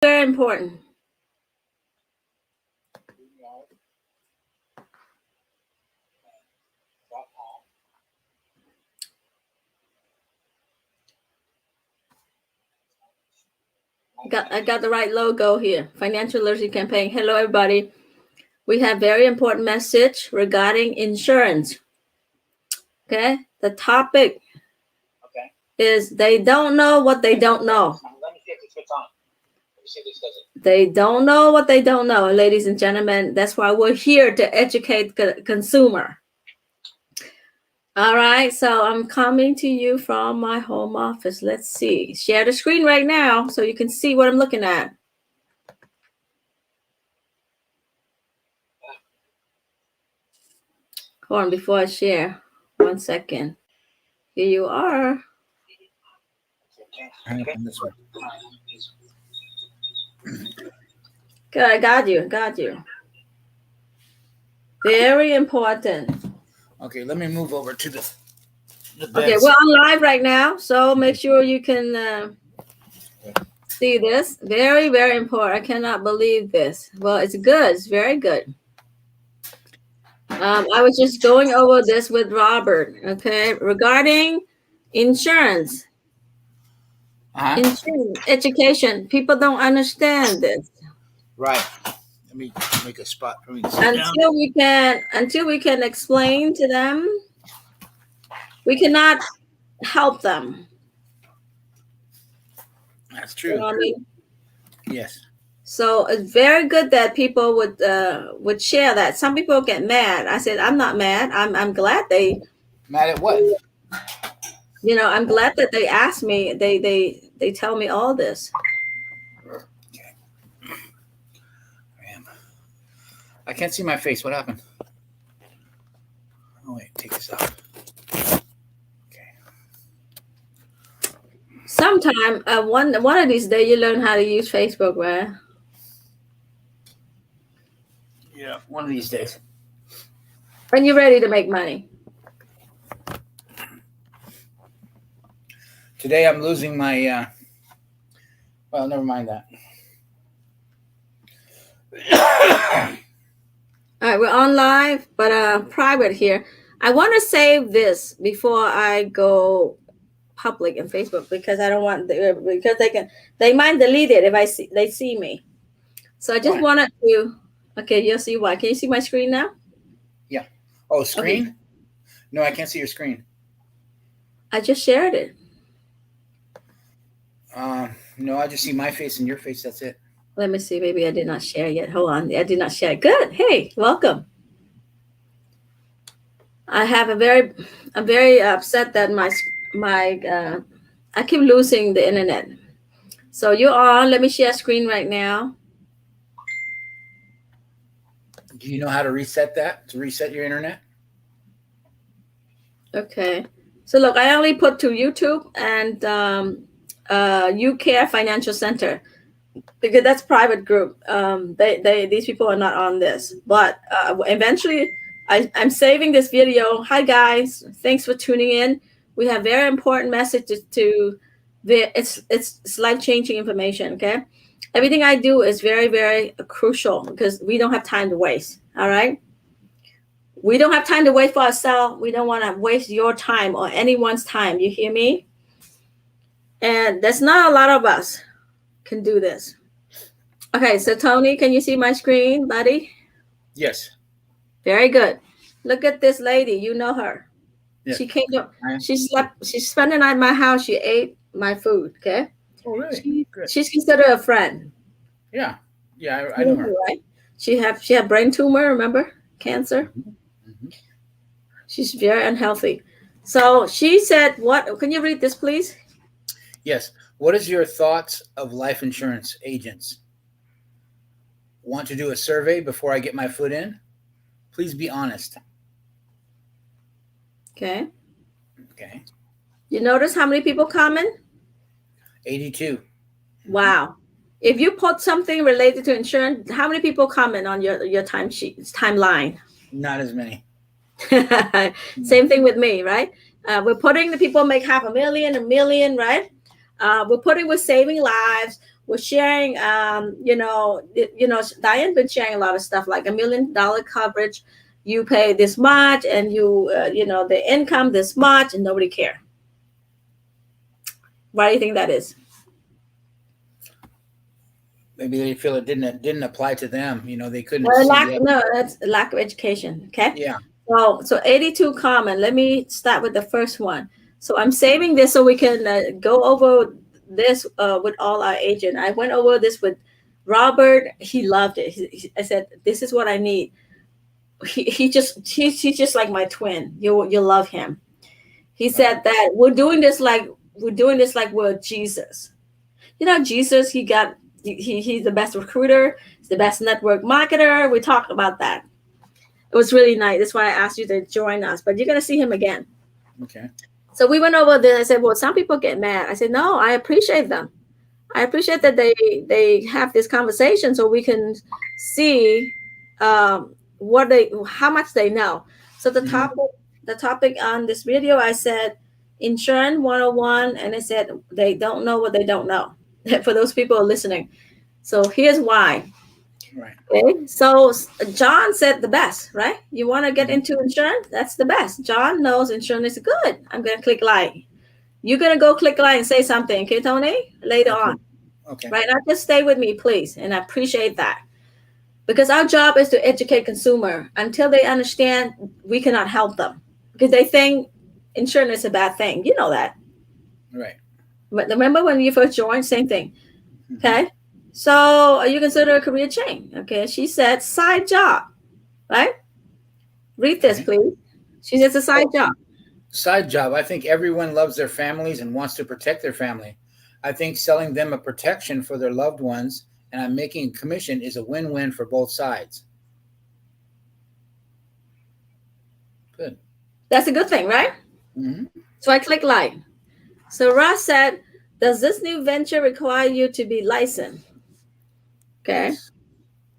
Very important. I got the right logo here. Financial literacy campaign. Hello, everybody. We have very important message regarding insurance. Okay. The topic is they don't know what they don't know. They don't know what they don't know, ladies and gentlemen. That's why we're here to educate the consumer. All right, so I'm coming to you from my home office. Let's see. Share the screen right now so you can see what I'm looking at. Hold on before I share. 1 second. Here you are. Good, I got you. Very important. Okay, let me move over to the Okay, we're on live right now, so make sure you can see this. Very, very important. I cannot believe this. Well, it's good. It's very good. I was just going over this with Robert, okay, regarding insurance. Insurance, education. People don't understand this. Right. Let me make a spot for me to sit down. Until we can explain to them, we cannot help them. That's true. You know what I mean? Yes. So it's very good that people would share that. Some people get mad. I said, I'm not mad. I'm glad they. Mad at what? You know, I'm glad that they asked me. They tell me all this. Okay. I can't see my face. What happened? Oh wait, take this off. Okay. Sometime one of these days you learn how to use Facebook, right? Yeah, one of these days. When you're ready to make money. Today I'm losing my, well, never mind that. All right, we're on live, but private here. I want to save this before I go public in Facebook because I don't want because they might delete it if they see me. So I just wanted to. Okay, you'll see why. Can you see my screen now? Yeah. Oh, screen? Okay. No, I can't see your screen. I just shared it. No, I just see my face and your face. That's it. Let me see. Maybe I did not share yet. Hold on. I did not share. Good. Hey, welcome. I'm very upset that I keep losing the internet. So you're on. Let me share screen right now. Do you know how to reset that? To reset your internet? Okay. So look, I only put to YouTube and UCare Financial Center because that's private group. These people are not on this, but eventually I'm saving this video. Hi guys, thanks for tuning in. We have very important messages it's life-changing information. Okay, everything I do is very, very crucial because we don't have time to waste. All right. We don't have time to wait for ourselves. We don't want to waste your time or anyone's time. You hear me? And there's not a lot of us can do this. Okay, so Tony, can you see my screen, buddy? Yes. Very good. Look at this lady. You know her. Yes. She came up. She slept. She spent the night at my house. She ate my food. Okay. Oh, really? She's considered a friend. Yeah. Yeah, I know her. Right? She had brain tumor. Remember, cancer. Mm-hmm. She's very unhealthy. So she said, "What? Can you read this, please?" Yes. What is your thoughts of life insurance agents? Want to do a survey before I get my foot in? Please be honest. Okay. Okay. You notice how many people comment? 82. Wow. If you put something related to insurance, how many people comment on your timeline? Not as many. Same thing with me, right? We're putting the people make $500,000, $1 million, right? We're putting with saving lives. was sharing, Diane been sharing a lot of stuff like $1 million coverage. You pay this much, and the income this much, and nobody care. Why do you think that is? Maybe they feel it didn't apply to them. They couldn't Well, see that. no, that's lack of education. Okay. Yeah. So 82 common. Let me start with the first one. So I'm saving this so we can go over this with all our agent. I went over this with Robert. He loved it. I said, "This is what I need." He's just like my twin. You love him. He said that we're doing this like we're Jesus. Jesus. He's the best recruiter. He's the best network marketer. We talked about that. It was really nice. That's why I asked you to join us. But you're gonna see him again. Okay. So we went over this. I said, well, some people get mad. I said, no, I appreciate them. I appreciate that they have this conversation so we can see how much they know. So the topic on this video, I said insurance 101, and I said they don't know what they don't know. For those people listening. So here's why. Right. Okay. So John said the best, right? You want to get into insurance? That's the best. John knows insurance is good. I'm going to click like. You're going to go click like and say something, okay, Tony? Later on. Okay. Right now, just stay with me, please. And I appreciate that. Because our job is to educate consumer. Until they understand, we cannot help them. Because they think insurance is a bad thing. You know that. Right. But remember when you first joined, same thing. Okay. So you consider a career change. Okay. She said side job, right? Read this, please. She says a side job. Side job. I think everyone loves their families and wants to protect their family. I think selling them a protection for their loved ones and I'm making a commission is a win-win for both sides. Good. That's a good thing, right? Mm-hmm. So I click like. So Ross said, does this new venture require you to be licensed? Okay. Yes.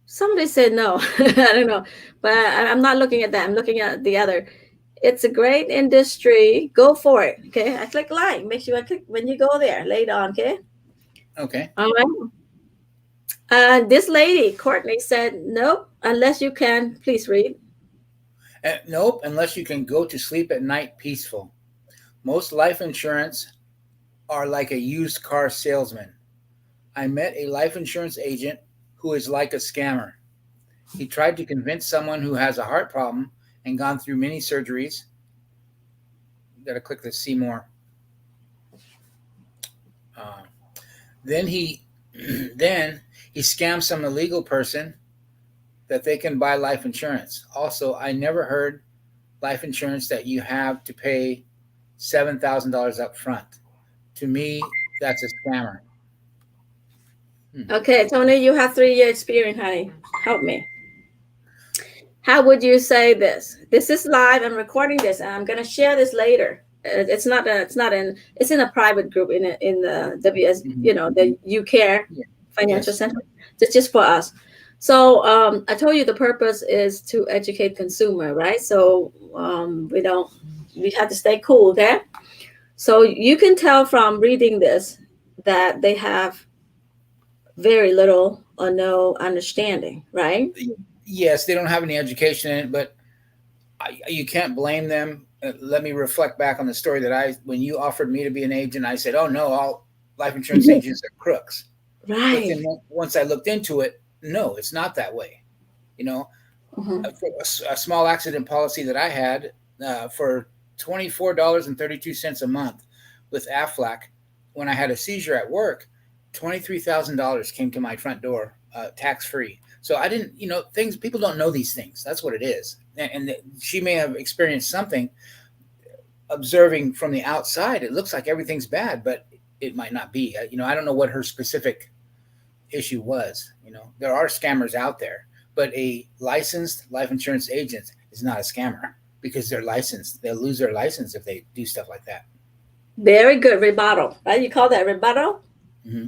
Somebody said no. I don't know. But I'm not looking at that. I'm looking at the other. It's a great industry. Go for it. Okay. I click like. Make sure I click when you go there later on. Okay. Okay. All right. This lady, Courtney, said, nope, unless you can. Please read. Nope, unless you can go to sleep at night peaceful. Most life insurance are like a used car salesman. I met a life insurance agent who is like a scammer. He tried to convince someone who has a heart problem and gone through many surgeries. You got to click the see more. Then he scammed some illegal person that they can buy life insurance. Also, I never heard life insurance that you have to pay $7,000 up front. To me, that's a scammer. Okay, Tony, you have 3-year experience, honey. Help me. How would you say this? This is live. I'm recording this, and I'm going to share this later. It's in a private group in the WS, the UCare Financial Center. It's just for us. So I told you the purpose is to educate consumer, right? So we have to stay cool, okay? So you can tell from reading this that they have very little or no understanding, right? Yes, they don't have any education in it, but you can't blame them. Let me reflect back on the story that when you offered me to be an agent, I said, oh no, all life insurance agents are crooks. Right. But then once I looked into it, no, it's not that way. A small accident policy that I had for $24.32 a month with Aflac, when I had a seizure at work, $23,000 came to my front door, tax-free. So I didn't, people don't know these things. That's what it is. And she may have experienced something. Observing from the outside, it looks like everything's bad, but it might not be. I don't know what her specific issue was. There are scammers out there, but a licensed life insurance agent is not a scammer because they're licensed. They'll lose their license if they do stuff like that. Very good. Rebuttal. Right? You call that rebuttal? Mm-hmm.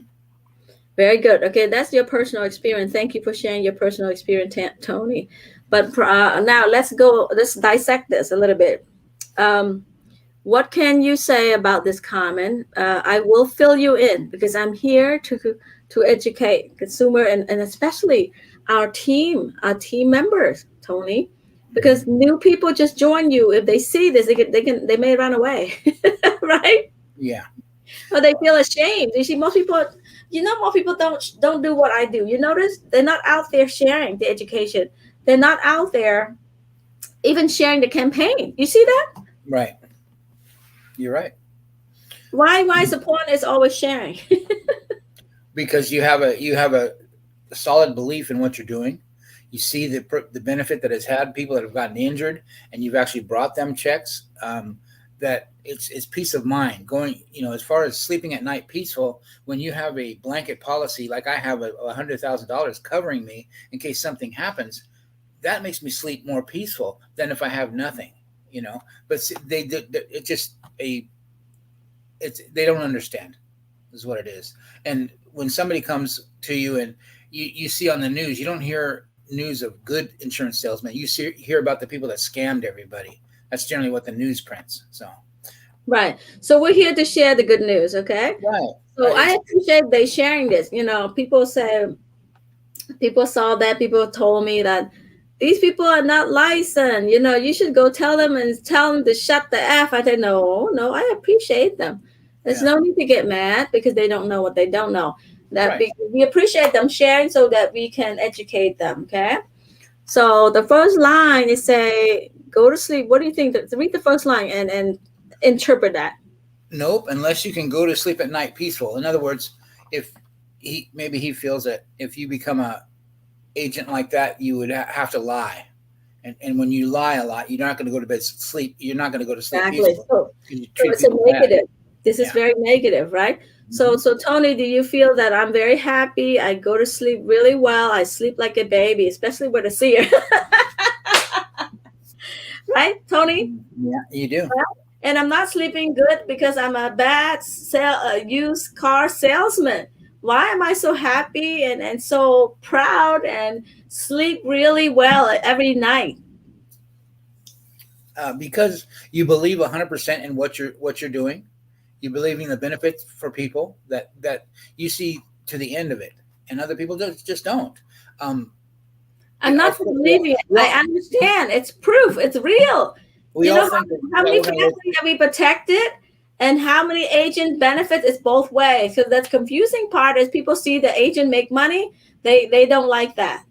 Very good. Okay, that's your personal experience. Thank you for sharing your personal experience, Tony. But now let's dissect this a little bit. What can you say about this comment? I will fill you in because I'm here to to educate consumer and especially our team members, Tony, because new people just join you. If they see this, they may run away, right? Yeah. Or they feel ashamed. You see, most people, most people don't do what I do. You notice they're not out there sharing the education. They're not out there even sharing the campaign. You see that? Right. You're right. Why Sapon is always sharing? Because you have a solid belief in what you're doing. You see the benefit that it's had people that have gotten injured, and you've actually brought them checks. That it's peace of mind going. As far as sleeping at night peaceful, when you have a blanket policy like I have, $100,000 covering me in case something happens, that makes me sleep more peaceful than if I have nothing. But they don't understand is what it is. And when somebody comes to you and you see on the news, you don't hear news of good insurance salesmen. You hear about the people that scammed everybody. That's generally what the news prints. So, right. So we're here to share the good news. Okay. Right. So I appreciate they sharing this. People saw that. People told me that these people are not licensed. You should go tell them to shut the F. I said, no, I appreciate them. There's no need to get mad because they don't know what they don't know. We appreciate them sharing so that we can educate them. Okay. So the first line is say, go to sleep. What do you think? Read the first line and interpret that. Nope. Unless you can go to sleep at night peaceful. In other words, if he feels that if you become a agent like that, you would have to lie. And when you lie a lot, you're not going to go to bed sleep. You're not going to go to sleep. Exactly. So it's a negative. This is very negative, right? So Tony, do you feel that I'm very happy? I go to sleep really well. I sleep like a baby, especially with a seer. Right, Tony? Yeah, you do. And I'm not sleeping good because I'm a bad used car salesman. Why am I so happy and so proud and sleep really well every night? Because you believe 100% in what you're doing. You believe in the benefits for people that you see to the end of it, and other people just don't. I'm not believing it. I understand. It's proof. It's real. How many families have we protected, and how many agent benefits? It's both ways. So that's confusing part is people see the agent make money. They don't like that,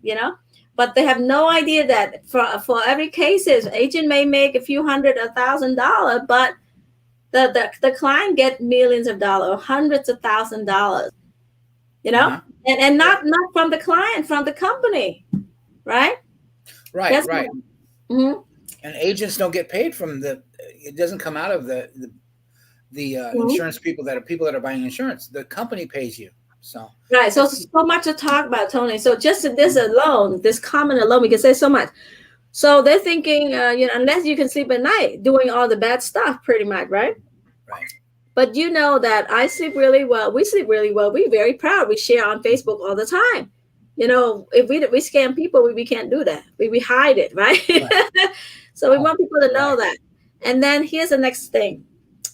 but they have no idea that for every cases, agent may make a few $100, $1,000, but the client get millions of dollars or hundreds of $1,000s, and not from the client, from the company, right? Right. Mm-hmm. And agents don't get paid from it doesn't come out of the insurance people that are buying insurance. The company pays you. So right. So much to talk about, Tony. So just this alone, this comment alone, we can say so much. So they're thinking, unless you can sleep at night, doing all the bad stuff, pretty much, right? Right. But you know that I sleep really well. We sleep really well. We're very proud. We share on Facebook all the time. If we scam people, we can't do that. We hide it, right? So we want people to know that. And then here's the next thing.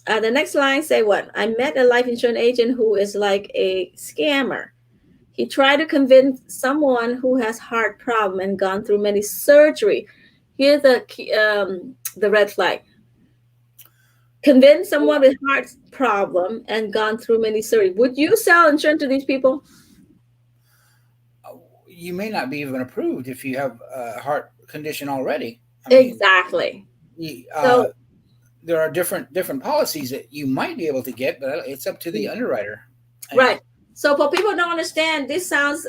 The next line say what? I met a life insurance agent who is like a scammer. He tried to convince someone who has heart problem and gone through many surgery. Here's the red flag. Convince someone with heart problem and gone through many surgery. Would you sell insurance to these people? You may not be even approved if you have a heart condition already. Exactly. So there are different policies that you might be able to get, but it's up to the underwriter. Right. So for people who don't understand, this sounds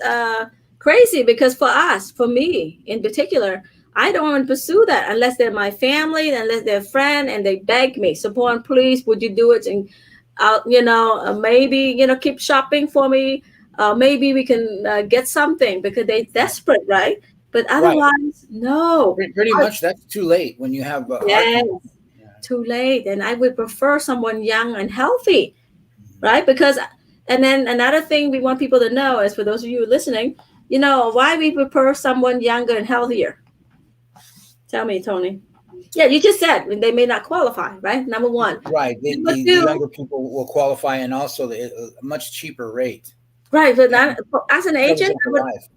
crazy because for me in particular, I don't want to pursue that unless they're my family, unless they're a friend, and they beg me, Sapon, please, would you do it? And maybe keep shopping for me. Maybe we can get something because they're desperate, right? But otherwise, no. Pretty much, that's too late when you have too late. And I would prefer someone young and healthy, right? Because, and then another thing we want people to know is for those of you listening, why we prefer someone younger and healthier. Tell me, Tony. Yeah, you just said they may not qualify, right? Number one. Right. The younger people will qualify, and also a much cheaper rate. Right, but not, as an Covers agent, it for life.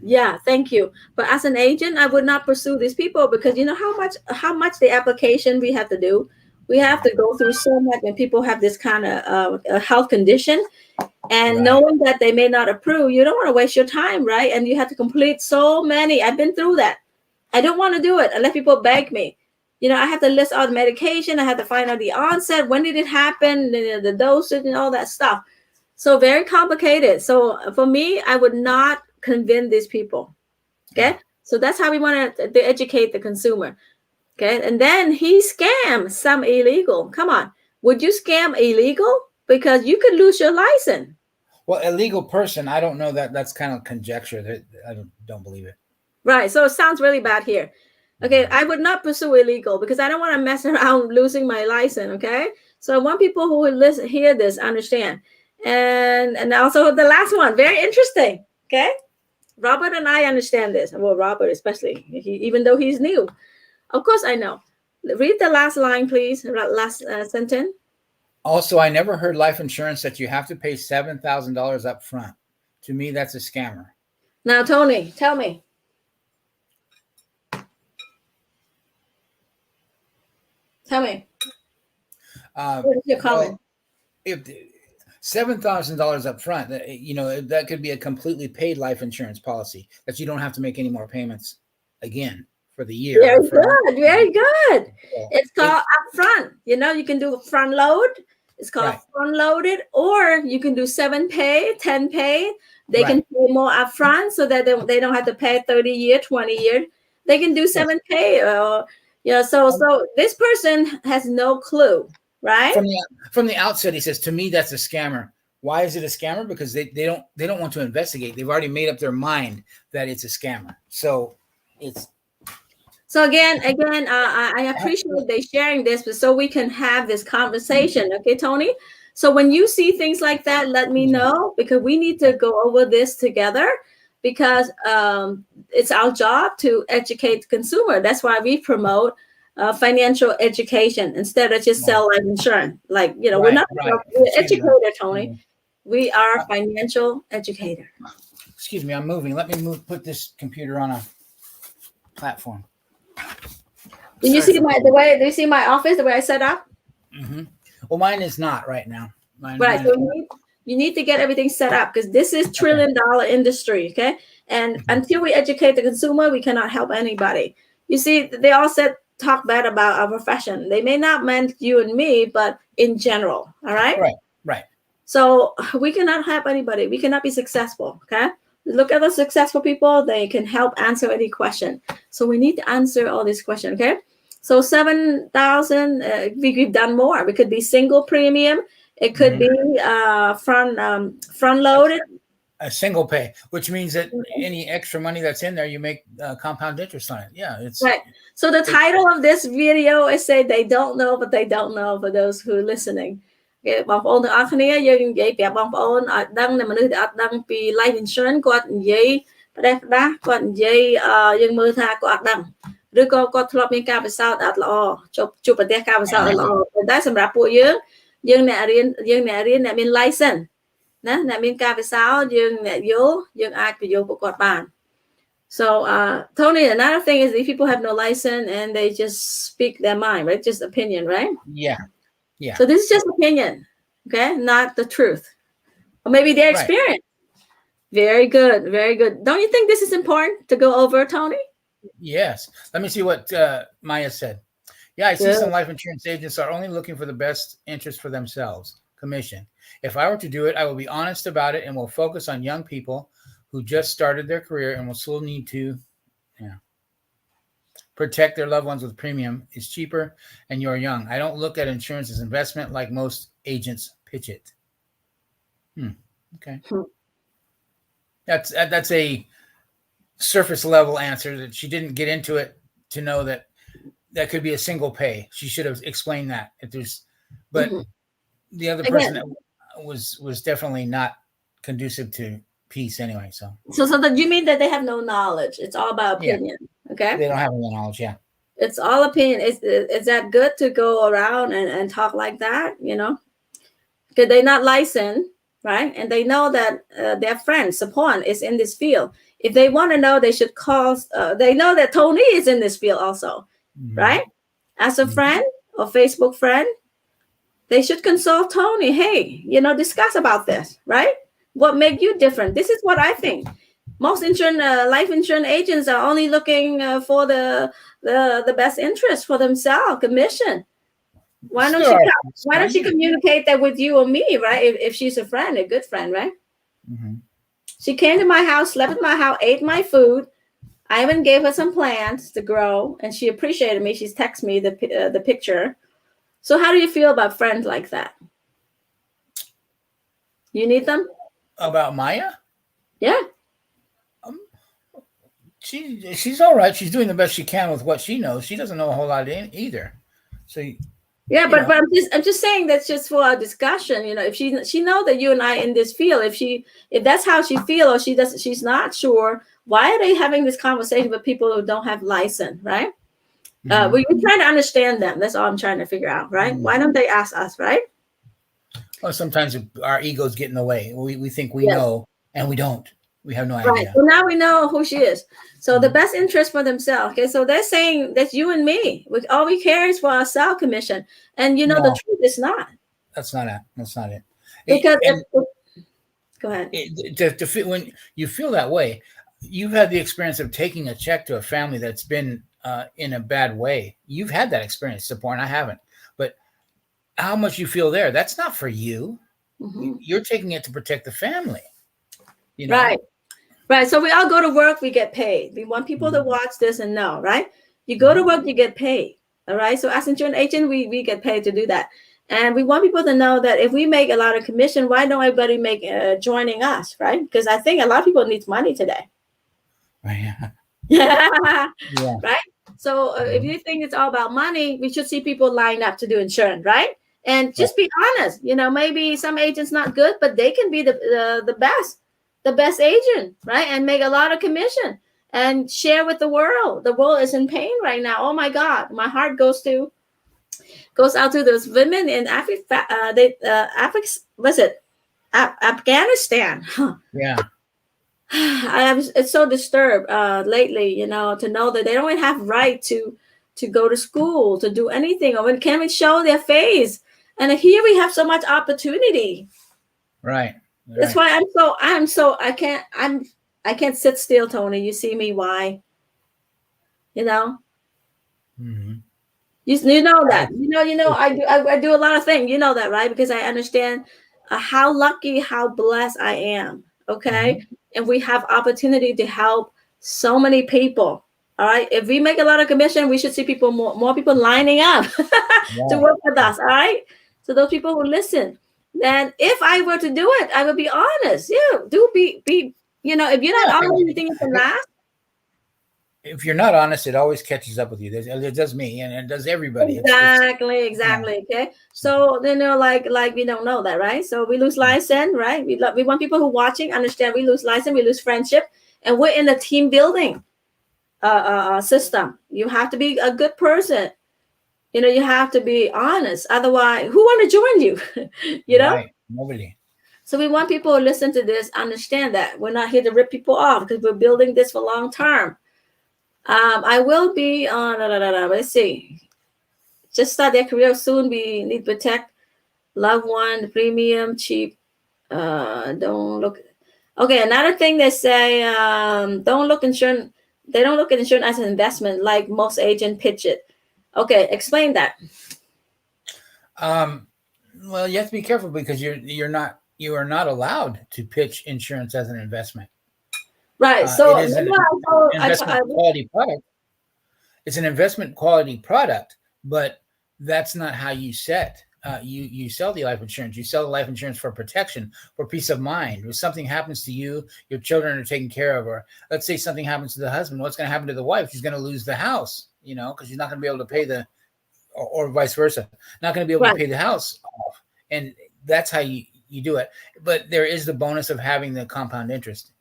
yeah, thank you. But as an agent, I would not pursue these people because you know how much the application we have to do. We have to go through so much when people have this kind of health condition, and Right. knowing that they may not approve, you don't want to waste your time, right? And you have to complete so many. I've been through that. I don't want to do it unless people beg me. You know, I have to list all the medication. I have to find out the onset, when did it happen, the dosage, and all that stuff. So very complicated. So for me, I would not convince these people. Okay. So that's how we want to educate the consumer. Okay. And then he scams some illegal. Come on. Would you scam illegal? Because you could lose your license. Well, a legal person, I don't know that. That's kind of conjecture. That I don't believe it. Right. So it sounds really bad here. Okay. I would not pursue illegal because I don't want to mess around losing my license. Okay. So I want people who will listen, hear this, understand. And also the last one, very interesting. Okay. Robert and I understand this. Well, Robert especially, even though he's new. Of course I know. Read the last line, please. Last sentence. Also, I never heard life insurance that you have to pay $7,000 up front. To me, that's a scammer. Now, Tony, tell me. Tell me. What is your comment? Well, if $7,000 up front, you know, that could be a completely paid life insurance policy that you don't have to make any more payments again for the year. Very good. Very good. It's called upfront. You know, you can do front load. It's called front loaded, or you can do 7 pay, 10 pay. They can pay more upfront so that they don't have to pay 30 year, 20 year. They can do 7 pay. You know, so this person has no clue, right? From the outset, he says, to me, that's a scammer. Why is it a scammer? Because they don't want to investigate. They've already made up their mind that it's a scammer. So it's. So again, I appreciate they sharing this, but so we can have this conversation, okay, Tony? So when you see things like that, let me know because we need to go over this together because it's our job to educate the consumer. That's why we promote financial education instead of just sell life insurance. Like, you know, we're not we're educator, Tony. We are financial educator. Excuse me, I'm moving. Let me put this computer on a platform. Do you see do you see my office, the way I set up? Mm-hmm. Well, mine is not right now. Mine so you need to get everything set up because this is $1 trillion industry, okay? And until we educate the consumer, we cannot help anybody. You see, they all talk bad about our profession. They may not meant you and me, but in general, all right? Right. So we cannot help anybody. We cannot be successful, okay? Look at the successful people. They can help answer any question. So we need to answer all these questions, okay? So 7,000, we've done more. It could be single premium. It could be front loaded. A single pay, which means that any extra money that's in there, you make compound interest on it. Yeah, it's right. So the title of this video is say they don't know, but they don't know for those who are listening. បងប្អូនទាំងអស់គ្នាយើងនិយាយប្រាប់បងប្អូនឲ្យដឹងនៅមនុស្សដែលអត់ដឹងពី life insurance គាត់និយាយផ្ដេសផ្ដាស់គាត់និយាយយើងមើលថាគាត់អត់ដឹងឬក៏គាត់ធ្លាប់មានការពិសោធន៍អត់ល្អជួបប្រទះការពិសោធន៍អត់ល្អតែសម្រាប់ពួកយើងអ្នករៀនអ្នកមាន license ណាអ្នកមានការពិសោធន៍យើងអ្នកយល់យើងអាចបញ្យល់ពួកគាត់បាន So Tony, another thing is if people have no license and they just speak their mind, right? Just opinion, right? Yeah. So this is just opinion, okay? Not the truth. Or maybe their experience. Very good. Very good. Don't you think this is important to go over, Tony? Yes. Let me see what Maya said. Yeah, I see some life insurance agents are only looking for the best interest for themselves. Commission. If I were to do it, I will be honest about it and will focus on young people who just started their career and will still need to protect their loved ones with premium. It's cheaper and you're young. I don't look at insurance as investment like most agents pitch it. Okay. That's a surface level answer that she didn't get into it to know that could be a single pay. She should have explained that if there's, but the other person that was definitely not conducive to peace anyway. So that you mean that they have no knowledge. It's all about opinion. Okay. They don't have any knowledge. Yeah. It's all opinion. Is that good to go around and talk like that? You know, because they're not licensed, right? And they know that their friend Sapon is in this field. If they want to know, they should call. They know that Tony is in this field also, right? As a friend or Facebook friend, they should consult Tony. Hey, discuss about this, right? What make you different? This is what I think. Most life insurance agents are only looking for the best interest for themselves, commission. Why don't she communicate that with you or me, right? If she's a friend, a good friend, right? She came to my house, slept in my house, ate my food. I even gave her some plants to grow, and she appreciated me. She's texted me the picture. So how do you feel about friends like that? You need them? About Maya? Yeah. She's all right. She's doing the best she can with what she knows. She doesn't know a whole lot either. So yeah, but I'm just saying that's just for our discussion. If she know that you and I in this field, if that's how she feel or she's not sure, why are they having this conversation with people who don't have license, right? We're trying to understand them. That's all I'm trying to figure out, right? Why don't they ask us, right? Well, sometimes our egos get in the way. We think we know, and we don't. We have no idea. Right. So now we know who she is. So the best interest for themselves. Okay. So they're saying that's you and me. All we care is for our self commission. And the truth is not. That's not it. That's not it. Because go ahead. When you feel that way, you've had the experience of taking a check to a family that's been in a bad way. You've had that experience, Sapon. I haven't. But how much you feel there, that's not for you. You're taking it to protect the family. Right. So we all go to work, we get paid. We want people to watch this and know, right? You go to work, you get paid. All right. So as insurance agent, we get paid to do that. And we want people to know that if we make a lot of commission, why don't everybody make joining us, right? Because I think a lot of people need money today. Yeah. Right. So if you think it's all about money, we should see people line up to do insurance, right? And just be honest. Maybe some agents not good, but they can be the best agent, right? And make a lot of commission and share with the world. The world is in pain right now. Oh my God, my heart goes out to those women in Afghanistan. Yeah. It's so disturbed lately, to know that they don't have right to go to school, to do anything, or when can we show their face? And here we have so much opportunity. Right. That's why I can't sit still, Tony. You see me why? You know that. I do a lot of things. You know that, right? Because I understand how lucky, how blessed I am. Okay. And we have opportunity to help so many people. All right. If we make a lot of commission, we should see more people lining up to work with us. All right. So those people who listen, then if I were to do it, I would be honest. Yeah. If you're not honest, you think you can last. If you're not honest, it always catches up with you. It does me, and it does everybody. Exactly. Okay. So like we don't know that, right? So we lose license, right? We want people who are watching understand we lose license, we lose friendship, and we're in a team building system. You have to be a good person. You have to be honest. Otherwise, who want to join you? Right. Nobody. So we want people who listen to this understand that we're not here to rip people off because we're building this for long term. I will be on. Let's see. Just start their career soon. We need to protect loved one, premium, cheap. Don't look. Okay, another thing they say. Don't look insurance. They don't look at insurance as an investment like most agents pitch it. Okay, explain that. Well, you have to be careful because you are not allowed to pitch insurance as an investment. Right. So it is an investment quality product. It's an investment quality product, but that's not how you set. You sell the life insurance. You sell the life insurance for protection, for peace of mind. If something happens to you, your children are taken care of. Or let's say something happens to the husband. What's going to happen to the wife? She's going to lose the house, because she's not going to be able to pay or vice versa. Not going to be able to pay the house off. And that's how you do it. But there is the bonus of having the compound interest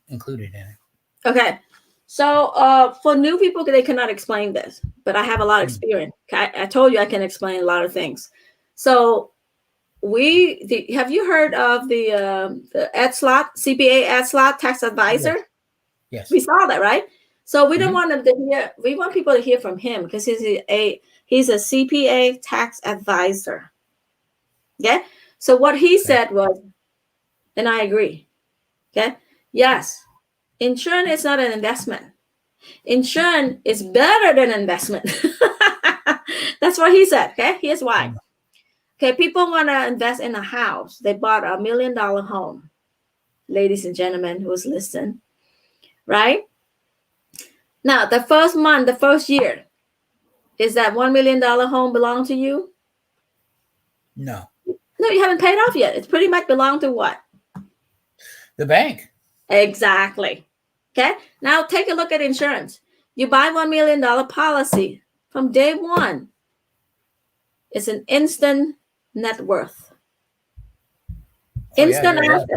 included in it. Okay. So for new people, they cannot explain this, but I have a lot of experience. I told you I can explain a lot of things. So have you heard of the Ed Slott, CPA Ed Slott tax advisor? Yes. Yes. We saw that, right? So we don't Mhm. want them to hear. We want people to hear from him because he's a CPA tax advisor. Okay. So what he said was, and I agree. Okay. Yes, insurance is not an investment. Insurance is better than investment. That's what he said. Okay. Here's why. Okay. People want to invest in a house. They bought $1 million home. Ladies and gentlemen who's listening, right? Now, the first month, the first year, is that $1 million home belong to you? No. No, you haven't paid off yet. It's pretty much belong to what? The bank. Exactly. Okay. Now take a look at insurance. You buy $1 million policy from day one. It's an instant net worth. Oh, Instant yeah, asset.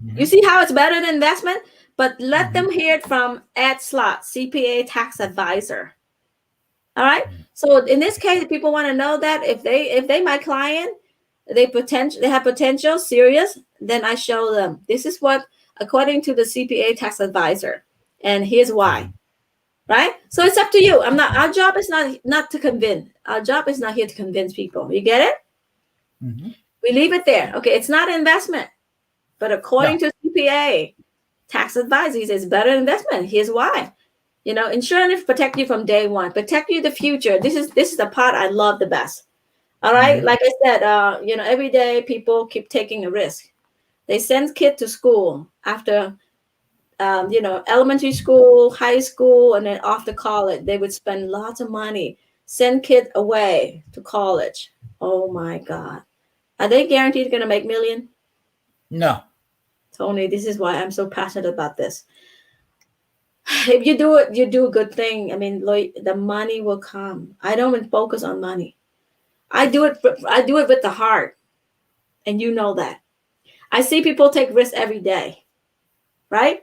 You see how it's better than investment? But let them hear it from Ed Slott, CPA tax advisor. All right. So in this case, people want to know that if they my client, they have potential serious, then I show them this is what according to the CPA tax advisor, and here's why. Right? So it's up to you. Our job is not to convince. Our job is not here to convince people. You get it? We leave it there. Okay, it's not an investment. But according to CPA tax advisor, he says it's better investment. Here's why. Insurance protect you from day one, protect you the future. This is the part I love the best. All right. Like I said, every day people keep taking a risk. They send kids to school after elementary school, high school, and then off to college. They would spend lots of money, send kids away to college. Oh my God. Are they guaranteed going to make million? No. Tony, this is why I'm so passionate about this. If you do it, you do a good thing. I mean, the money will come. I don't even focus on money. I do it with the heart. And you know that. I see people take risks every day. Right?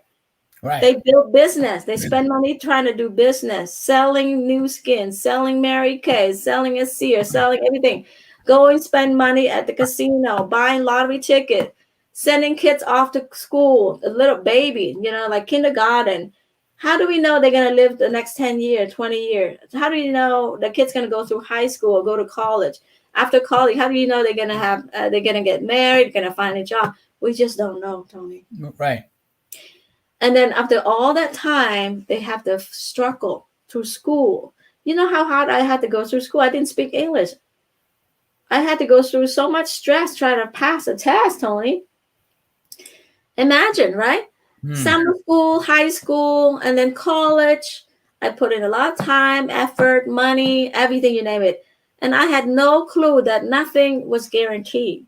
Right. They build business. They spend money trying to do business, selling new skin, selling Mary Kay, selling a Sears, selling everything. Go and spend money at the casino, buying lottery ticket, sending kids off to school, a little baby, like kindergarten. How do we know they're going to live the next 10 years, 20 years? How do you know the kid's going to go through high school or go to college? After college, how do you know they're going to get married, going to find a job? We just don't know, Tony. Right. And then after all that time, they have to struggle through school. You know how hard I had to go through school? I didn't speak English. I had to go through so much stress trying to pass a test, Tony. Imagine, right? Summer school, high school, and then college. I put in a lot of time, effort, money, everything, you name it. And I had no clue that nothing was guaranteed.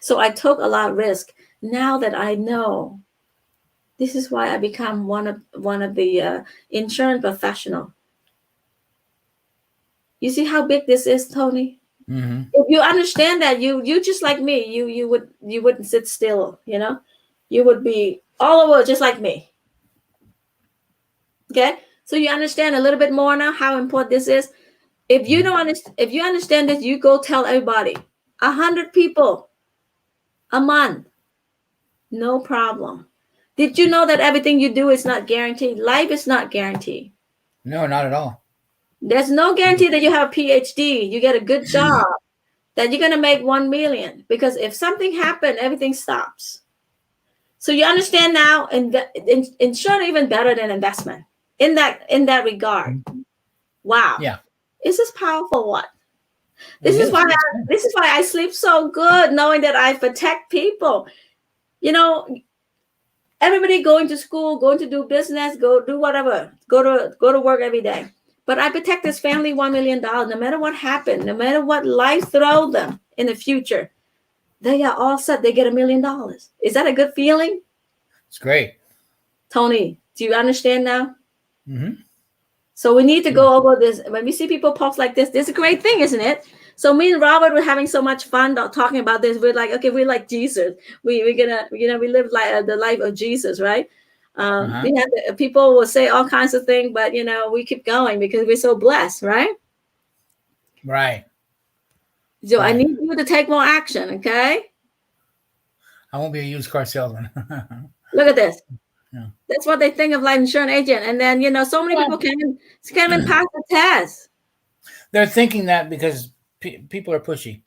So I took a lot of risk. Now that I know, this is why I become one of the insurance professional. You see how big this is, Tony? If you understand that, you just like me, you wouldn't sit still. You would be all over just like me. Okay, so you understand a little bit more now how important this is. If you understand this, you go tell everybody, 100 people a month, no problem. Did you know that everything you do is not guaranteed? Life is not guaranteed. No, not at all. There's no guarantee that you have a PhD, you get a good job, that you're going to make 1 million. Because if something happened, everything stops. So you understand now, insurance even better than investment in that regard. Wow. Yeah. Is this powerful? What? This is why I sleep so good, knowing that I protect people. Everybody going to school, going to do business, go do whatever, go to work every day. But I protect this family $1 million, no matter what happened, no matter what life throw them in the future. They are all set. They get $1 million. Is that a good feeling? It's great. Tony, do you understand now? So we need to go over this. When we see people post like this is a great thing, isn't it? So me and Robert were having so much fun talking about this. We're like, okay, we're like Jesus. We're gonna, we live like the life of Jesus, right? People will say all kinds of things, but we keep going because we're so blessed, right? Right. So I Right. need you to take more action, okay? I won't be a used car salesman. Look at this. Yeah. That's what they think of life insurance agent. And then, so many people Well, can't even pass the test. they're thinking that because people are pushy.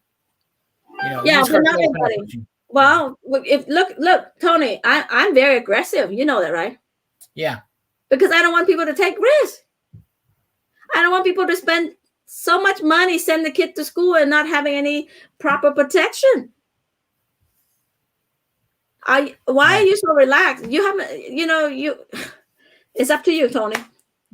Yeah, Used but car not salesmen are everybody. pushy. Well, if look, Tony, I'm very aggressive. You know that, right? Yeah. Because I don't want people to take risks. I don't want people to spend so much money send the kid to school and not having any proper protection. Why are Right. you so relaxed? You haven't, it's up to you, Tony.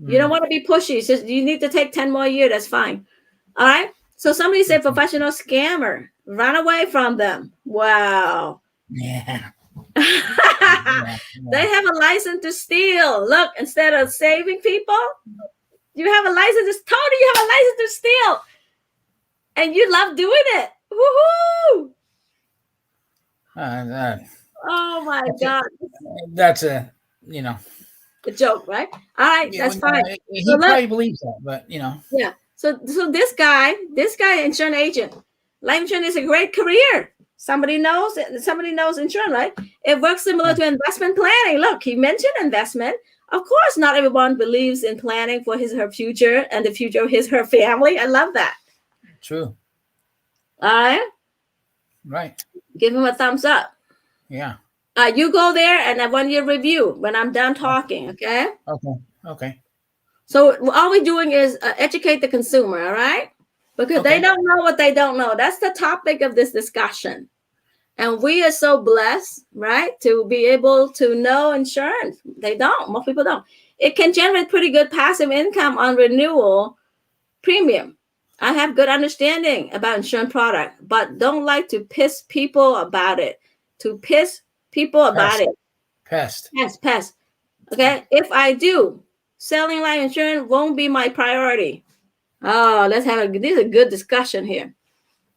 You don't Mhm. want to be pushy. It's just, you need to take 10 more years. That's fine. All right. So somebody said professional scammer. Run away from them. Wow. Yeah. They Yeah. Yeah. have a license to steal. Look, instead of saving people, you have a license to Tony, you have a license to steal. And you love doing it. Woohoo! Uh, Oh my that's a, God. that's a you know. A joke, right? All right, Yeah, that's well, fine. So he look, probably believes that, but yeah. So this guy, insurance agent, life insurance is a great career. Somebody knows insurance, right? It works similar yeah, to investment planning. Look, he mentioned investment. Of course, not everyone believes in planning for his her future and the future of her family. I love that. true. All right, Right. give him a thumbs up. Yeah. You go there and I want your review when I'm done talking. Okay. Okay. Okay. So all we're doing is educate the consumer. All right, because they Okay. don't know what they don't know. That's the topic of this discussion. And we are so blessed, right, to be able to know insurance. They don't. Most people don't. It can generate pretty good passive income on renewal premium. I have good understanding about insurance product, but don't like to piss people about it. To piss people about Pest. it. Pest. Pest. Okay. If I do, selling life insurance won't be my priority. Oh, this is a good discussion here.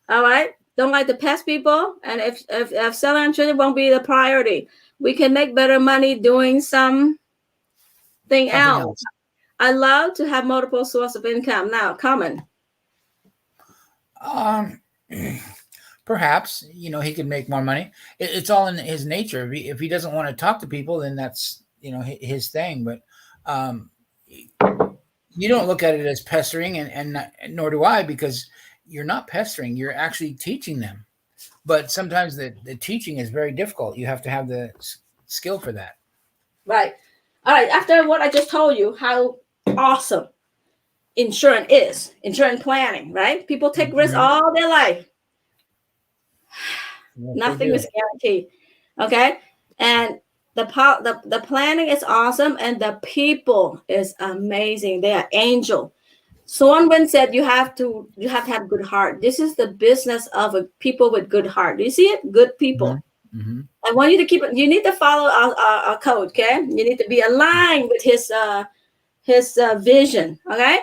All right. Don't like to pest people. And if selling insurance won't be the priority, we can make better money doing something Something else. else. I love to have multiple source of income. Now, common. Um. Perhaps he could make more money. It's all in his nature. If he doesn't want to talk to people, then that's his thing. But you don't look at it as pestering, and nor do I, because you're not pestering. You're actually teaching them. But sometimes the teaching is very difficult. You have to have the skill for that. Right. All right. After what I just told you, how awesome insurance planning, right? People take risks all their life. Yes, Nothing is guaranteed. Okay. And the planning is awesome and the people is amazing. They are angel. Someone said you have to have good heart. This is the business of people with good heart. Do you see it? Good people. Mm-hmm. I want you to keep it. You need to follow our code. Okay. You need to be aligned with his vision. Okay.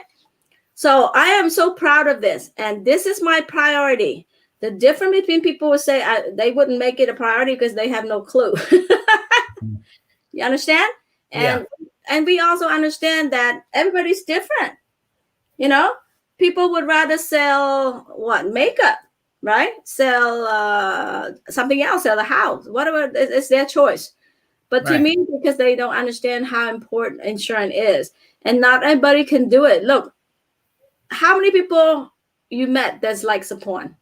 So I am so proud of this, and this is my priority. The difference between people who say they wouldn't make it a priority because they have no clue. You understand? And we also understand that everybody's different. People would rather sell makeup, right? Sell something else, sell a house, whatever. It's their choice. But to me, because they don't understand how important insurance is, and not everybody can do it. Look, how many people you met that's like Sapon?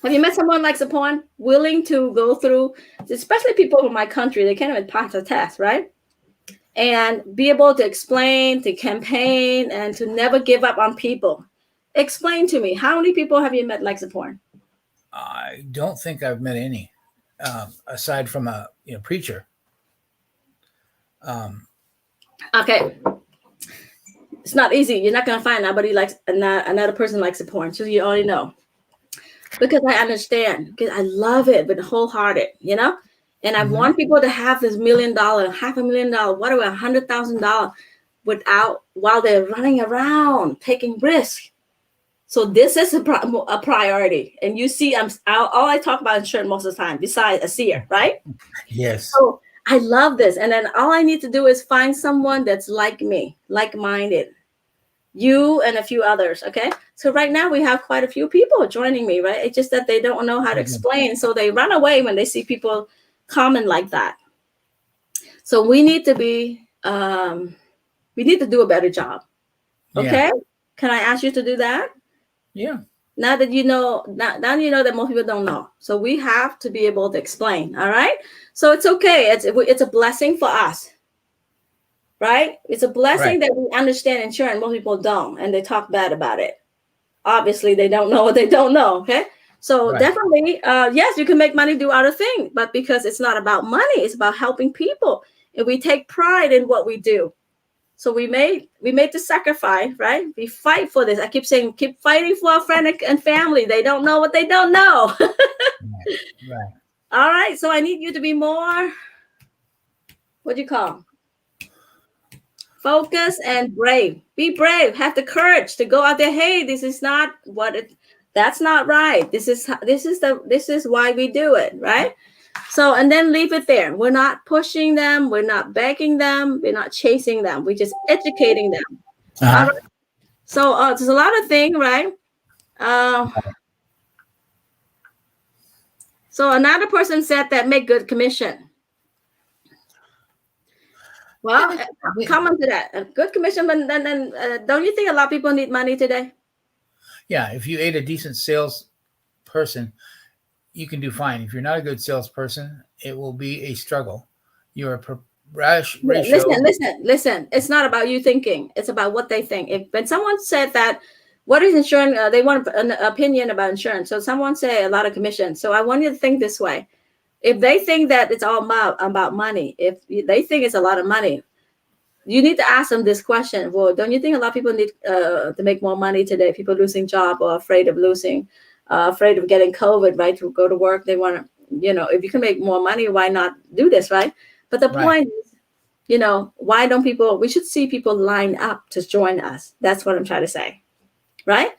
Have you met someone like Sapon willing to go through, especially people from my country, they can't even pass a test, right? And be able to explain, to campaign, and to never give up on people. Explain to me, how many people have you met like Sapon? I don't think I've met any, aside from a preacher. Okay. It's not easy. You're not going to find nobody like another person like Sapon. So you already know. Because I understand. Because I love it with wholehearted, And I want people to have this $1 million, $500,000, whatever, $100,000 while they're running around taking risk. So this is a priority. And you see, all I talk about insurance most of the time, besides a seer, right? Yes. So I love this. And then all I need to do is find someone that's like me, like-minded. You and a few others, okay? So right now we have quite a few people joining me, right? It's just that they don't know how to explain. So they run away when they see people comment like that. So we need to do a better job. Okay. Yeah. Can I ask you to do that? Yeah. Now that you know, now you know that most people don't know. So we have to be able to explain. All right. So it's okay. It's a blessing for us. Right? It's a blessing that we understand insurance. Most people don't, and they talk bad about it. Obviously, they don't know what they don't know. Okay. So definitely, yes, you can make money, do other things, but because it's not about money, it's about helping people. And we take pride in what we do. So we made the sacrifice, right? We fight for this. I keep saying, keep fighting for our friend and family. They don't know what they don't know. Right. All right. So I need you to be more, what do you call? Focus and brave. Be brave. Have the courage to go out there. Hey, this is not that's not right. This is why we do it, right? So, and then leave it there. We're not pushing them. We're not begging them. We're not chasing them. We're just educating them. Uh-huh. All right? So there's a lot of things, right? So another person said that make good commission. Well, comment to that. A good commission, but then don't you think a lot of people need money today? Yeah, if you ate a decent salesperson, you can do fine. If you're not a good salesperson, it will be a struggle. Your ratio. Listen. It's not about you thinking. It's about what they think. When someone said that, what is insurance? They want an opinion about insurance. So someone say a lot of commission. So I want you to think this way. If they think that it's all about money, if they think it's a lot of money, you need to ask them this question. Well, don't you think a lot of people need to make more money today? People losing job or afraid of losing, afraid of getting COVID, right? To go to work. They want to, if you can make more money, why not do this, right? But the point is, why don't we should see people line up to join us. That's what I'm trying to say, right?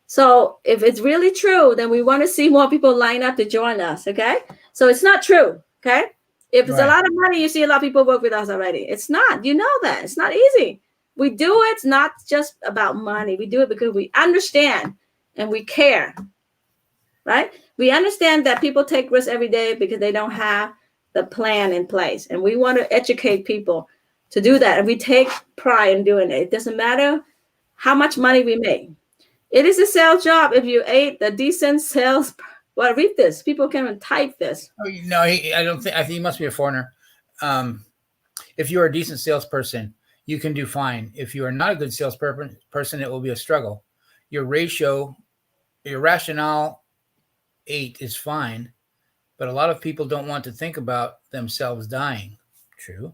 So if it's really true, then we want to see more people line up to join us, okay? So it's not true, okay? If it's a lot of money, you see a lot of people work with us already. It's not. You know that. It's not easy. We do it not just about money. We do it because we understand and we care, right? We understand that people take risks every day because they don't have the plan in place. And we want to educate people to do that. And we take pride in doing it. It doesn't matter how much money we make. It is a sales job if you ate a decent sales. Well, read this. People can type this. Oh, no, I don't think. I think he must be a foreigner. If you are a decent salesperson, you can do fine. If you are not a good salesperson, it will be a struggle. Your rationale 8 is fine, but a lot of people don't want to think about themselves dying. True.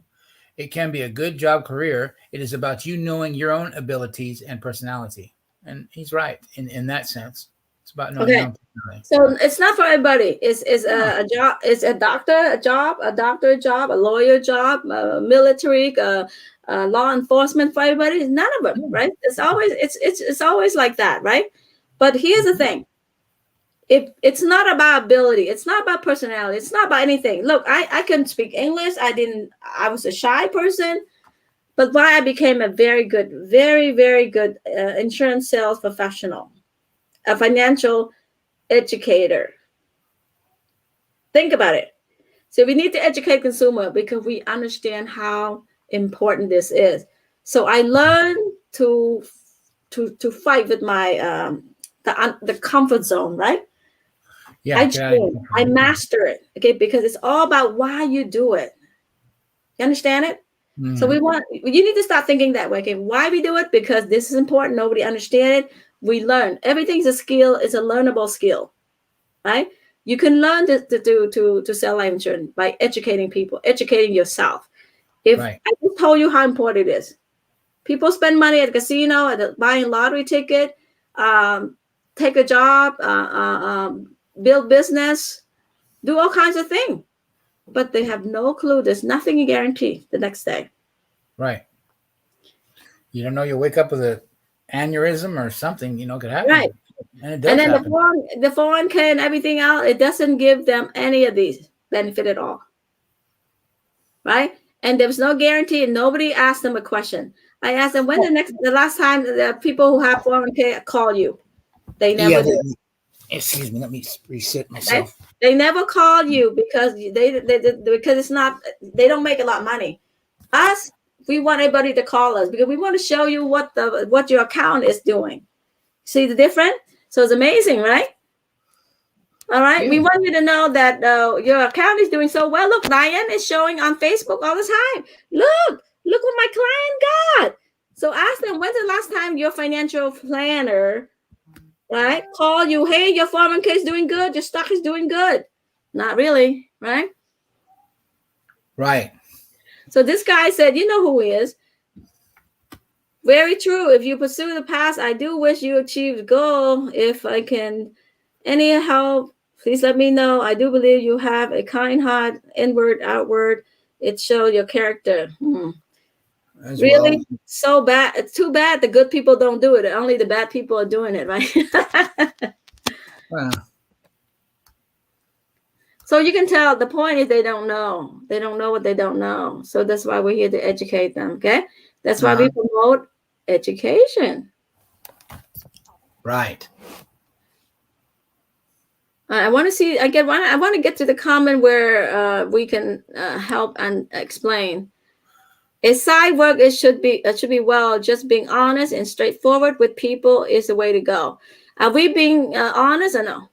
It can be a good job career. It is about you knowing your own abilities and personality. And he's right in that sense. It's about knowing your own personality. So it's not for everybody. It's a job. It's a doctor job, a lawyer job, a military, law enforcement for everybody. None of them, right? It's always like that, right? But here's the thing. It's not about ability. It's not about personality. It's not about anything. Look, I couldn't speak English. I was a shy person. But why I became a very, very good insurance sales professional, a financial educator. Think about it. So we need to educate consumer because we understand how important this is. So I learned to fight with my the comfort zone, right? Yeah, I master it, okay, because it's all about why you do it. You understand it? So you need to start thinking that way. Okay, why we do it? Because this is important. Nobody understands it. We learn. Everything's a skill. It's a learnable skill, right? You can learn to sell life insurance by educating people, educating yourself. I just told you how important it is. People spend money at the casino, buying lottery ticket, take a job, build business, do all kinds of things. But they have no clue. There's nothing guaranteed the next day. Right. You don't know. You'll wake up with an aneurysm or something. Could happen. Right. And it does happen. The 401k and everything else, it doesn't give them any of these benefit at all. Right. And there's no guarantee. And nobody asked them a question. I asked them the last time the people who have 401k call you. They never do. Excuse me. Let me reset Okay? myself. They never call you because because it's not, they don't make a lot of money. Us, we want everybody to call us because we want to show you what your account is doing. See the difference? So it's amazing, right? All right. Yeah. We want you to know that your account is doing so well. Look, Diane is showing on Facebook all the time. Look what my client got. So ask them, when's the last time your financial planner, right, call you, hey, your 401k is doing good, your stock is doing good. Not really, right? Right. So this guy said, you know who he is. Very true. If you pursue the past, I do wish you achieved the goal. If I can any help, please let me know. I do believe you have a kind heart, inward, outward. It shows your character. As Really? well. So bad. It's too bad the good people don't do it. Only the bad people are doing it, right? So you can tell the point is they don't know. They don't know what they don't know. So that's why we're here to educate them. Okay. That's why we promote education. Right. I want to see. I want to get to the comment where we can help and explain. A side work it should be well. Just being honest and straightforward with people is the way to go. Are we being honest or no?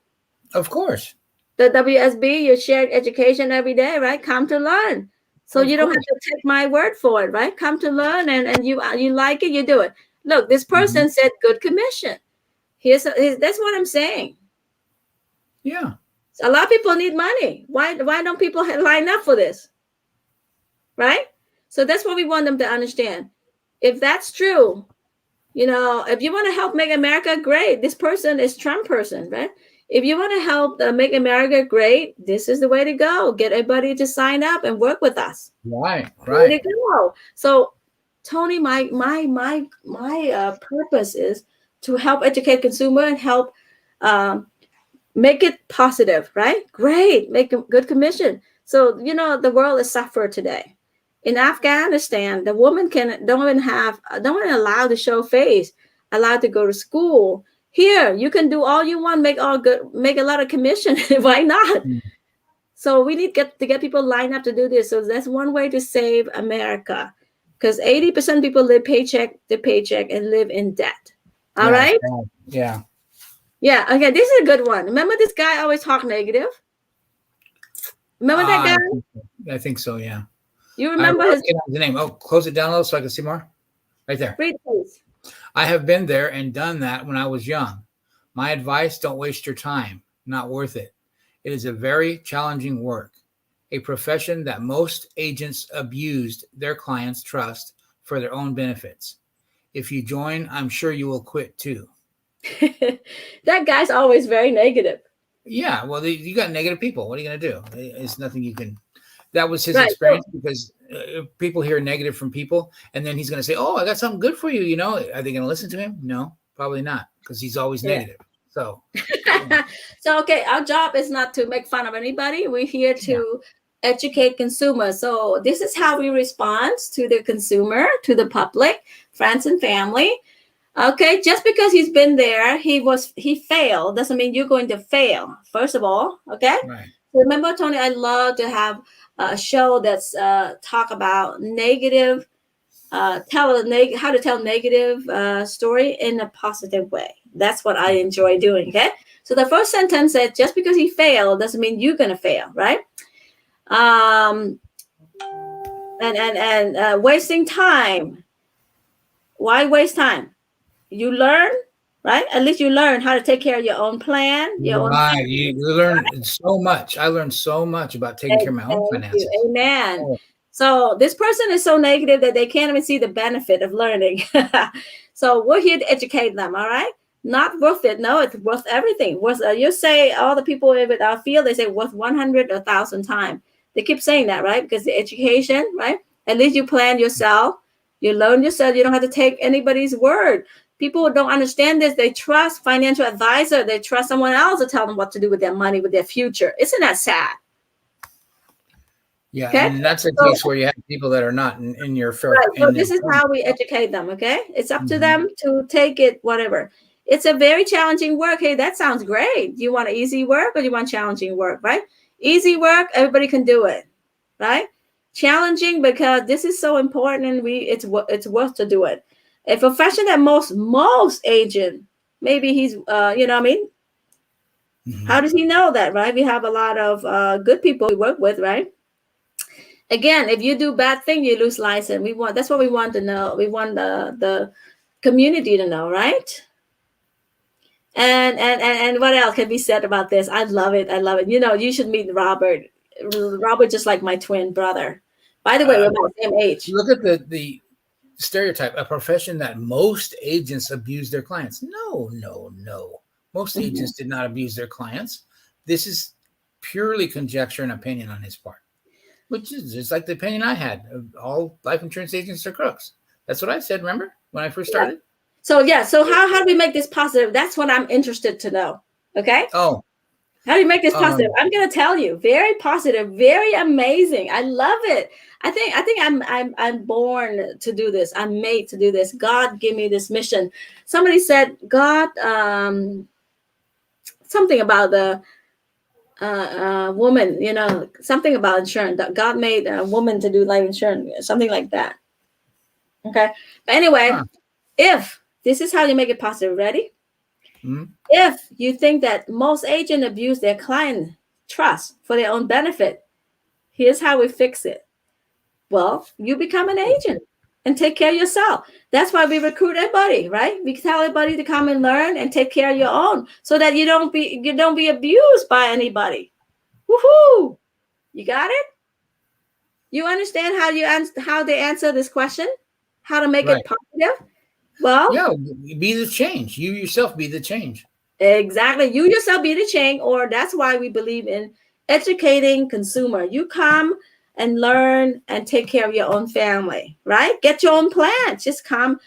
Of course. The WSB, you shared education every day, right? Come to learn. So you don't have to take my word for it, right? Come to learn, and you like it, you do it. Look, this person said good commission. That's what I'm saying. Yeah. A lot of people need money. Why don't people line up for this? Right? So that's what we want them to understand. If that's true, if you want to help make America great, this person is Trump person, right? If you want to help make America great, this is the way to go. Get everybody to sign up and work with us. Right. Way to go. So, Tony, my purpose is to help educate consumer and help make it positive, right? Great, make a good commission. So the world is suffer today. In Afghanistan, the woman don't even allowed to show face, allowed to go to school. Here, you can do all you want, make a lot of commission. Why not? So we need to get people lined up to do this. So that's one way to save America, because 80% of people live paycheck to paycheck and live in debt. All right. Yeah. Yeah. Okay. This is a good one. Remember this guy always talk negative? Remember that guy? I think so. Yeah. You remember his name? Oh, close it down a little so I can see more. Right there. Read, please. I have been there and done that when I was young. My advice, don't waste your time. Not worth it. It is a very challenging work, a profession that most agents abused their clients' trust for their own benefits. If you join, I'm sure you will quit too. That guy's always very negative. Yeah, well, you got negative people. What are you going to do? It's nothing you can. That was his experience, because people hear negative from people, and then he's going to say, "Oh, I got something good for you." Are they going to listen to him? No, probably not, because he's always negative. So, so okay, our job is not to make fun of anybody. We're here to educate consumers. So this is how we respond to the consumer, to the public, friends and family. Okay, just because he's been there, he failed doesn't mean you're going to fail. First of all, okay. Right. Remember, Tony, I love to have a show that's talk about negative, how to tell negative story in a positive way. That's what I enjoy doing. Okay, so the first sentence said, just because he failed doesn't mean you're gonna fail, right? And wasting time. Why waste time? You learn, right? At least you learn how to take care of your own plan. You learn so much. I learned so much about taking care of my own finances. Amen. Oh. So this person is so negative that they can't even see the benefit of learning. So we're here to educate them. All right. Not worth it. No, it's worth everything. You say all the people in our field, they say worth 100 or 1,000 times. They keep saying that, right? Because the education, right? At least you plan yourself. You learn yourself. You don't have to take anybody's word. People don't understand this. They trust financial advisor. They trust someone else to tell them what to do with their money, with their future. Isn't that sad? Yeah, okay? And that's a case where you have people that are not in your fair. Right. So this is how we educate them. Okay, it's up to them to take it, whatever. It's a very challenging work. Hey, that sounds great. You want easy work or you want challenging work, right? Easy work, everybody can do it, right? Challenging because this is so important and it's worth to do it. A profession that most agent, maybe he's you know what I mean? Mhm. How does he know that, right? We have a lot of good people we work with, right? Again, if you do bad thing, you lose license. That's what we want to know. We want the community to know, right? And what else can be said about this? I love it. I love it. You know, you should meet Robert. Robert just like my twin brother. By the way, we're about the same age. Look at the stereotype, a profession that most agents abuse their clients. No. Most agents did not abuse their clients. This is purely conjecture and opinion on his part, which is just like the opinion I had. All life insurance agents are crooks. That's what I said, remember, when I first started? So how do we make this positive? That's what I'm interested to know. Okay. Oh. How do you make this positive? I'm gonna tell you, very positive, very amazing. I love it. I think I'm born to do this. I'm made to do this. God gave me this mission. Somebody said God something about the woman, you know, something about insurance. God made a woman to do life insurance, something like that. Okay. But anyway, if this is how you make it positive, ready? Mm-hmm. If you think that most agents abuse their client trust for their own benefit, here's how we fix it. Well, you become an agent and take care of yourself. That's why we recruit everybody, right? We tell everybody to come and learn and take care of your own, so that you don't be abused by anybody. Woohoo! You got it? You understand how they answer this question? How to make it positive? Well, yeah, be the change. You yourself be the change. Exactly. You yourself be the change, or that's why we believe in educating consumer. You come and learn and take care of your own family, right? Get your own plans. Just come.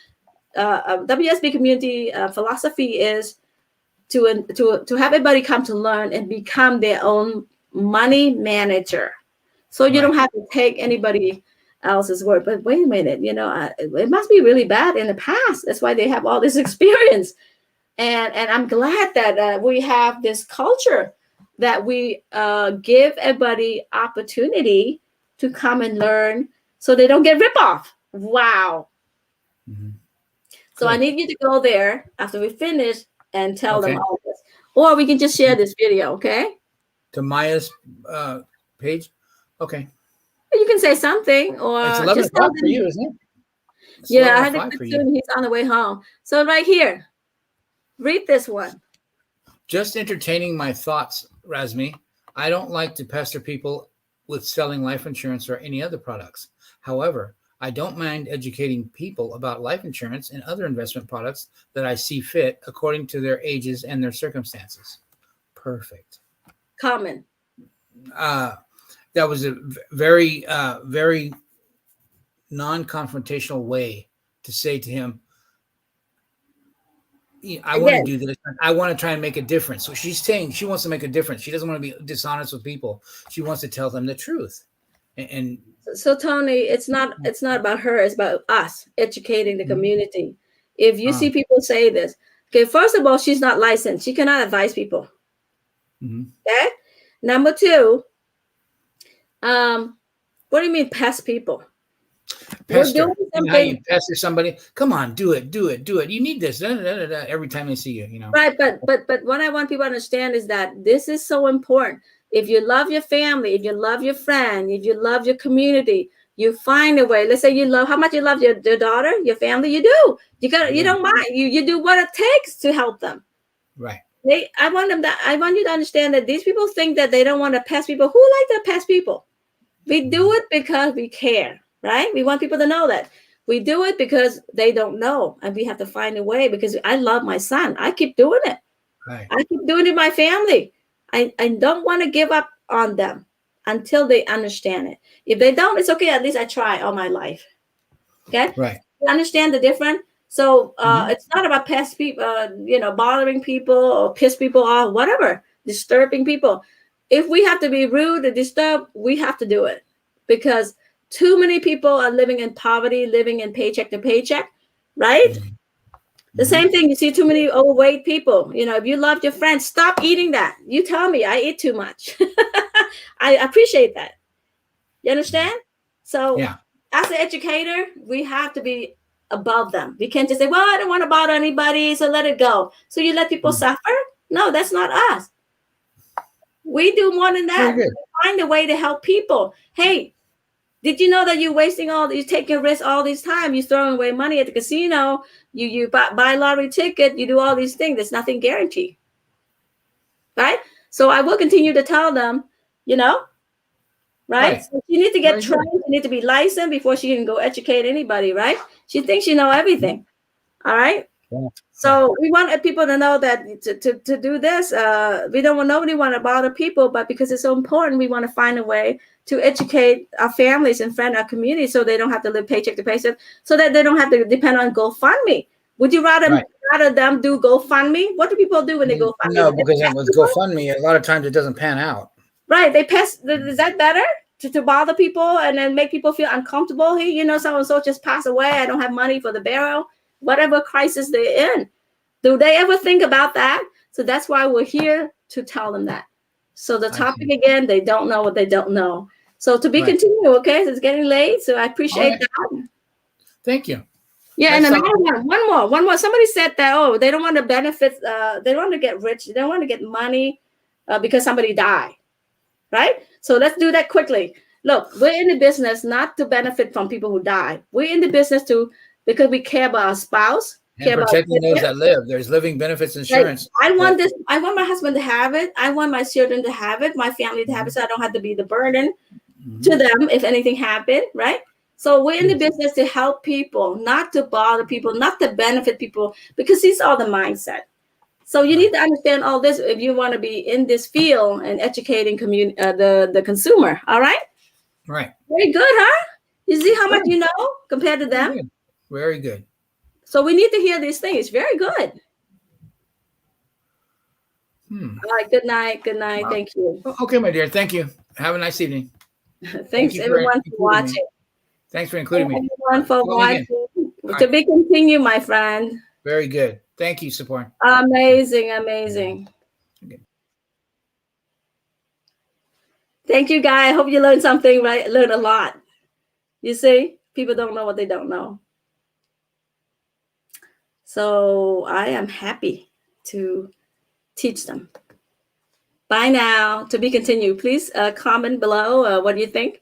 WSB community philosophy is to have everybody come to learn and become their own money manager. So you don't have to take anybody else's word. But wait a minute, you know, it must be really bad in the past. That's why they have all this experience. And I'm glad that we have this culture that we give everybody opportunity to come and learn, so they don't get ripped off. Wow. Mm-hmm. So I need you to go there after we finish and tell them all this. Or we can just share this video, okay? To Maya's page? Okay. You can say something, or it's 11 o'clock for you, isn't it? It's I had to soon. He's on the way home. So right here, read this one. Just entertaining my thoughts, Razmi. I don't like to pester people with selling life insurance or any other products. However, I don't mind educating people about life insurance and other investment products that I see fit according to their ages and their circumstances. Perfect. Common. That was a very, very non-confrontational way to say to him, I want to do this. I want to try and make a difference. So she's saying she wants to make a difference. She doesn't want to be dishonest with people. She wants to tell them the truth. And so Tony, it's not about her. It's about us educating the community. If you see people say this, okay, first of all, she's not licensed. She cannot advise people. Okay. Number two, what do you mean pest people? Pester. You know how you pester somebody? Come on, do it. You need this every time they see you, you know. Right, but what I want people to understand is that this is so important. If you love your family, if you love your friend, if you love your community, you find a way. Let's say how much you love your daughter, your family. You do. You don't mind. You do what it takes to help them. Right. I want you to understand that these people think that they don't want to pest people. Who like to pest people? We do it because we care. Right? We want people to know that. We do it because they don't know, and we have to find a way, because I love my son. I keep doing it. Right. I keep doing it in my family. I don't want to give up on them until they understand it. If they don't, it's okay. At least I try all my life. Okay? Right. You understand the difference? So it's not about pest people, bothering people or piss people off, whatever, disturbing people. If we have to be rude or disturb, we have to do it, because too many people are living in poverty, living in paycheck to paycheck, right? The same thing. You see too many overweight people. You know, if you love your friends, stop eating that. You tell me I eat too much. I appreciate that. You understand? So Yeah. as an educator, we have to be above them. We can't just say, well, I don't want to bother anybody, so let it go. So you let people suffer? No, that's not us. We do more than that. We find a way to help people. Hey, did you know that you're wasting you're taking risks all this time? You're throwing away money at the casino. You buy lottery ticket. You do all these things. There's nothing guaranteed. Right? So I will continue to tell them, you know, right? So you need to get trained. You need to be licensed before she can go educate anybody, right? She thinks she know everything. All right? Yeah. So we want people to know that to do this, we don't want nobody want to bother people, but because it's so important, we want to find a way to educate our families and friends, our community, so they don't have to live paycheck to paycheck, so that they don't have to depend on GoFundMe. Would you rather them do GoFundMe? What do people do when they GoFundMe? No, because with GoFundMe, a lot of times it doesn't pan out. Right? They pass. Is that better to bother people and then make people feel uncomfortable? Hey, you know, so and so just passed away. I don't have money for the burial. Whatever crisis they're in. Do they ever think about that? So that's why we're here to tell them that. So the topic again, they don't know what they don't know. So to be continued, okay? So it's getting late. So I appreciate that. Thank you. Yeah, and another one more. Somebody said that, they don't want to benefit, they don't want to get rich, they don't want to get money because somebody died. Right? So let's do that quickly. Look, we're in the business not to benefit from people who die. We're in the business because we care about our spouse. And protecting those that live. There's living benefits insurance. Right. I want my husband to have it. I want my children to have it, my family to have it, so I don't have to be the burden to them if anything happened, right? So we're in the business to help people, not to bother people, not to benefit people, because it's all the mindset. So you need to understand all this if you want to be in this field and educating the consumer. All right? Right. Very good, huh? You see how much you know compared to them? Very good. So we need to hear these things. Very good. All right. Good night. Good night. Wow. Thank you. Okay, my dear. Thank you. Have a nice evening. Thanks everyone for watching. Me. Thanks for including me. Everyone for watching. To be continued, my friend. Very good. Thank you, Sapor. Amazing. Amazing. Okay. Thank you, guys. I hope you learned something, right? Learned a lot. You see, people don't know what they don't know. So I am happy to teach them. Bye now. To be continued. Please comment below what you think.